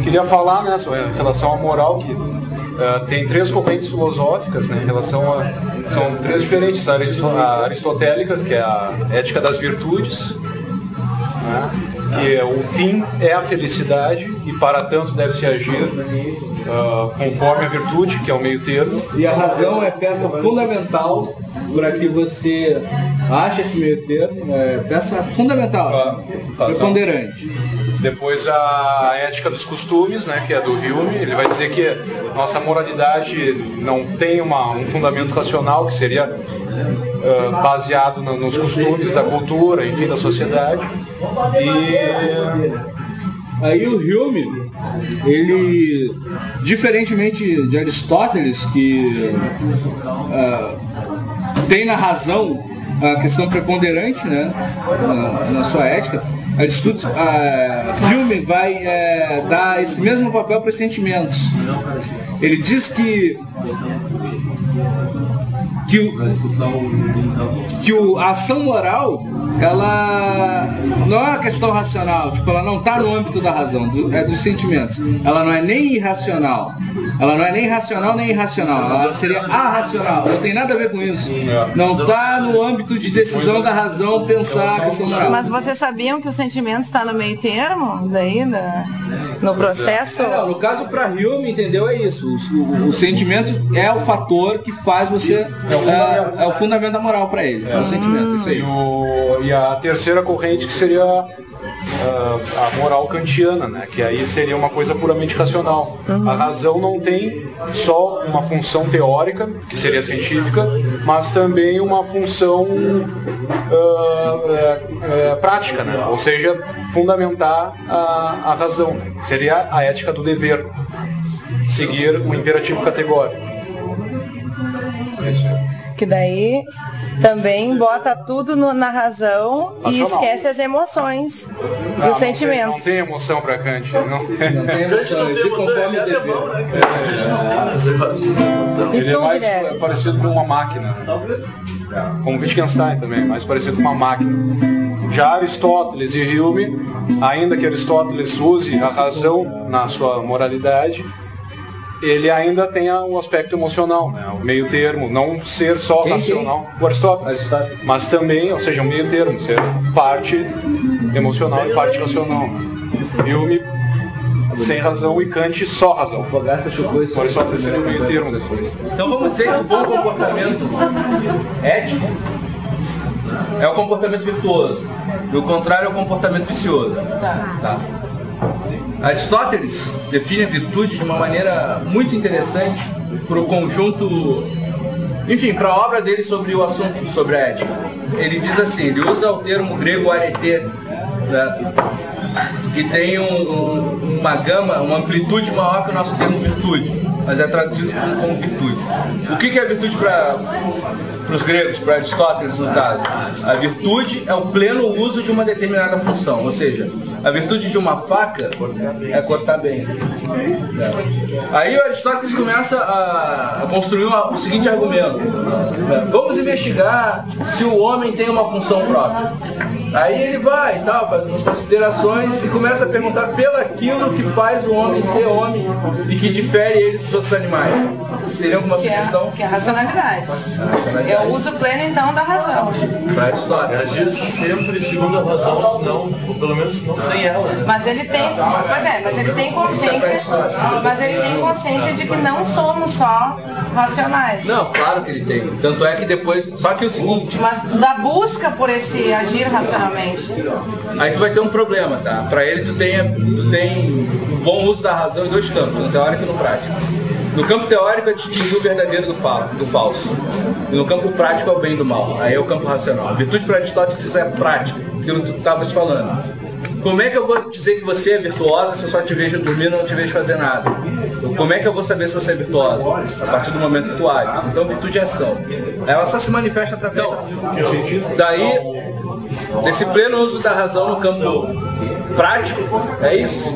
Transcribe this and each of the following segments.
Queria falar, né, em relação à moral, que tem três correntes filosóficas, né, em relação a... São três diferentes, a aristotélica, que é a ética das virtudes, né, que o fim é a felicidade e para tanto deve-se agir conforme a virtude, que é o meio termo. E a razão é peça fundamental para que você ache esse meio termo, é peça fundamental, preponderante. Depois a ética dos costumes, né, que é do Hume. Ele vai dizer que nossa moralidade não tem um fundamento racional, que seria baseado nos costumes da cultura, enfim, da sociedade. E aí o Hume, ele, diferentemente de Aristóteles, que tem na razão a questão preponderante, né, na sua ética, Hume vai dar esse mesmo papel para os sentimentos. Ele diz que a ação moral, ela não é uma questão racional, tipo, ela não está no âmbito da razão, é dos sentimentos. Ela não é nem irracional. Ela não é nem racional nem irracional. Ela seria arracional. Não tem nada a ver com isso. Não está no âmbito de decisão da razão pensar a questão moral. Mas vocês sabiam que o sentimento está no meio termo? Daí, no processo? No caso, para Hume, entendeu? É isso. O sentimento é o fator que faz você... É o fundamento da moral para ele. É o sentimento. Isso aí. E a terceira corrente, que seria a moral kantiana, né? Que aí seria uma coisa puramente racional. A razão não tem só uma função teórica, que seria científica, mas também uma função prática, né? Ou seja, fundamentar a razão. Seria a ética do dever, seguir o imperativo categórico. Que daí também bota tudo na razão e esquece as emoções e os sentimentos. Não tem emoção para Kant. Não tem emoção, ele conforme o dever. Ele é mais parecido com uma máquina. Como Wittgenstein também, mais parecido com uma máquina. Já Aristóteles e Hume, ainda que Aristóteles use a razão na sua moralidade, ele ainda tem o aspecto emocional, né? O meio termo, não ser só racional, o Aristóteles, mas também, ou seja, um meio termo, ser parte emocional e parte racional. Hume sem razão e Kant só razão. O Aristóteles seria o meio termo depois. Então vamos dizer que o bom comportamento ético é o comportamento virtuoso, e o contrário é o comportamento vicioso. Tá. Aristóteles define a virtude de uma maneira muito interessante para o conjunto, enfim, para a obra dele sobre o assunto, sobre a ética. Ele diz assim, ele usa o termo grego arete, né, que tem uma gama, uma amplitude maior que o nosso termo virtude, mas é traduzido como virtude. O que é virtude para os gregos, para Aristóteles no caso? A virtude é o pleno uso de uma determinada função, ou seja, a virtude de uma faca é cortar bem. Aí o Aristóteles começa a construir o seguinte argumento. Vamos investigar se o homem tem uma função própria. Aí ele vai e tal, faz umas considerações e começa a perguntar pelo aquilo que faz o homem ser homem e que difere ele dos outros animais. Vocês teriam alguma sugestão? Que é a racionalidade. É o uso pleno, então, da razão. Para Aristóteles. Agir sempre segundo a razão, senão, ou pelo menos não sem ela. Né? Mas ele tem, mas ele tem consciência de que não somos só racionais. Não, claro que ele tem. Tanto é que depois, só que o seguinte... Mas da busca por esse agir racionalmente. Aí tu vai ter um problema, tá? Para ele tu tem o bom uso da razão em dois campos, no teórico e no prático. No campo teórico é distinguir o verdadeiro do falso. E no campo prático é o bem do mal. Aí é o campo racional. A virtude para Aristóteles é prática, aquilo que tu estavas falando. Como é que eu vou dizer que você é virtuosa se eu só te vejo dormindo e não te vejo fazer nada? Como é que eu vou saber se você é virtuosa? A partir do momento que tu age. Então virtude é ação. Ela só se manifesta através da ação. Daí, desse pleno uso da razão no campo prático, é isso,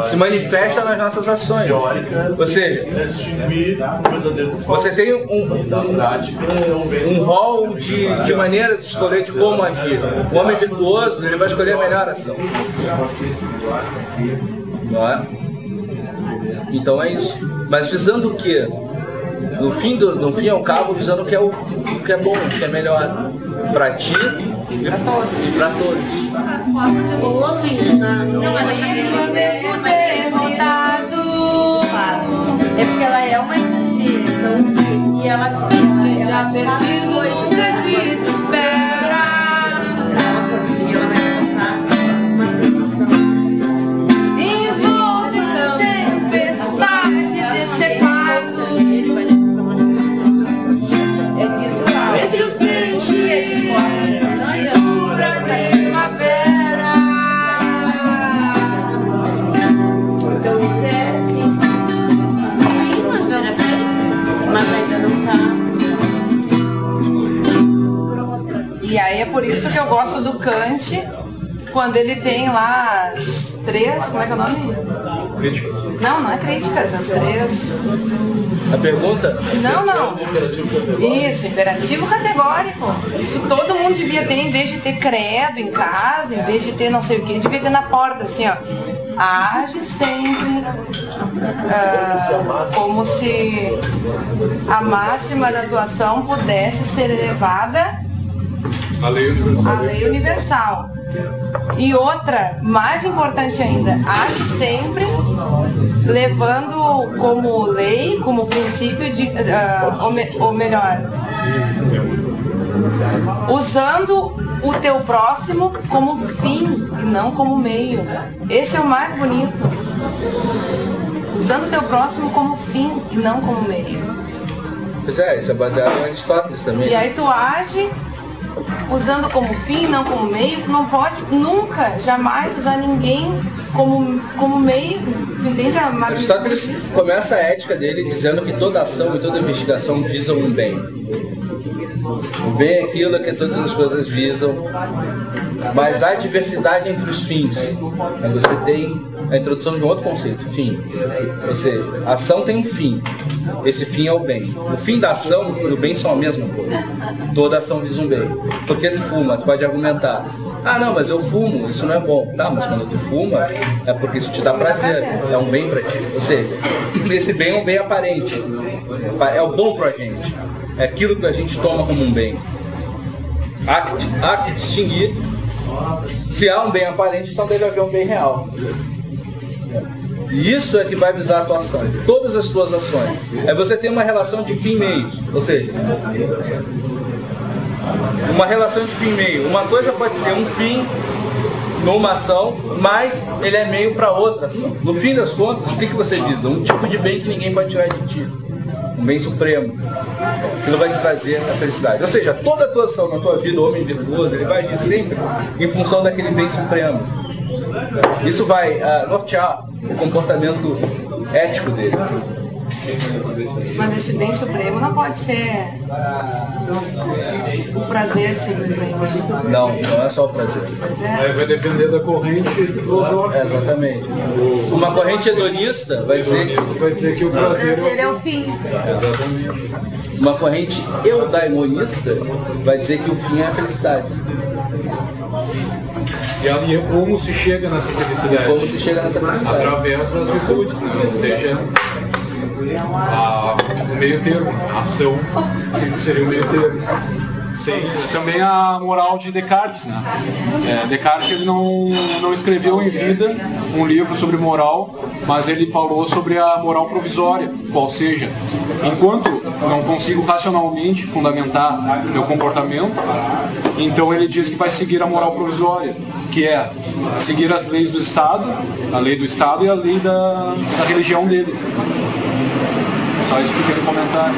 se manifesta nas nossas ações. Ou seja, você tem um rol de maneiras de escolher de como agir. O homem virtuoso, ele vai escolher a melhor ação. Não é? Então é isso. Mas visando o quê? No fim ao cabo, visando o que é bom, o que é melhor para ti e para todos. É porque ela é uma energia, e ela te já perdido, nunca desespera. E ela vai passar uma sensação envolto em tempestade decepado. Ele vai te passar uma sensação. É visual. Entre os dentes de fora, da primavera. Então isso é assim. Mas ainda não tá. E aí é por isso que eu gosto do Kant, quando ele tem lá as 3, como é que é o nome? Críticas. Não é críticas, as 3. A pergunta? Não. Isso, imperativo categórico. Isso todo mundo devia ter, em vez de ter credo em casa, em vez de ter não sei o que, devia ter na porta, assim, ó. Age sempre como se a máxima da atuação pudesse ser elevada A lei universal. E outra, mais importante ainda, age sempre levando como lei, como princípio de, ou melhor, usando o teu próximo como fim e não como meio. Esse é o mais bonito. Usando o teu próximo como fim e não como meio. Pois é, isso é baseado em Aristóteles também. E aí tu age usando como fim, não como meio. Tu não pode nunca, jamais usar ninguém como meio. Tu entende a Aristóteles começa a ética dele dizendo que toda ação e toda investigação visam um bem. O bem é aquilo que todas as coisas visam, mas há diversidade entre os fins. Você tem a introdução de um outro conceito, fim. Ou seja, a ação tem um fim. Esse fim é o bem. O fim da ação e o bem são a mesma coisa. Toda ação visa um bem. Porque tu fuma, tu pode argumentar. Ah, não, mas eu fumo, isso não é bom. Tá, mas quando tu fuma, é porque isso te dá prazer. É um bem pra ti. Ou seja, esse bem é um bem aparente. É o bom pra gente. É aquilo que a gente toma como um bem. Há que distinguir. Se há um bem aparente, então deve haver um bem real. E isso é que vai visar a tua ação. Todas as tuas ações. É você ter uma relação de fim e meio. Ou seja, uma relação de fim e meio. Uma coisa pode ser um fim numa ação, mas ele é meio para outra ação. No fim das contas, o que você visa? Um tipo de bem que ninguém pode tirar de ti. Um bem supremo. Aquilo vai te trazer a felicidade. Ou seja, toda a tua ação na tua vida, homem virtuoso, ele vai agir sempre em função daquele bem supremo. Isso vai nortear o comportamento ético dele. Mas esse bem supremo não pode ser o prazer simplesmente. Não é só o prazer. Vai depender da corrente filosófica. Exatamente. Uma corrente hedonista vai dizer que o prazer é o fim. Exatamente. Uma corrente eudaimonista vai dizer que o fim é a felicidade. E aí, como se chega nessa felicidade? Como se chega nessa felicidade? Através das virtudes, né? Ou seja, o meio termo, a ação, que seria o meio termo. Sim, também a moral de Descartes, né? Descartes ele não escreveu em vida um livro sobre moral, mas ele falou sobre a moral provisória, qual seja, enquanto não consigo racionalmente fundamentar meu comportamento, então ele diz que vai seguir a moral provisória, que é seguir as leis do Estado, a lei do Estado e a lei da religião dele. Só isso que eu queria comentar.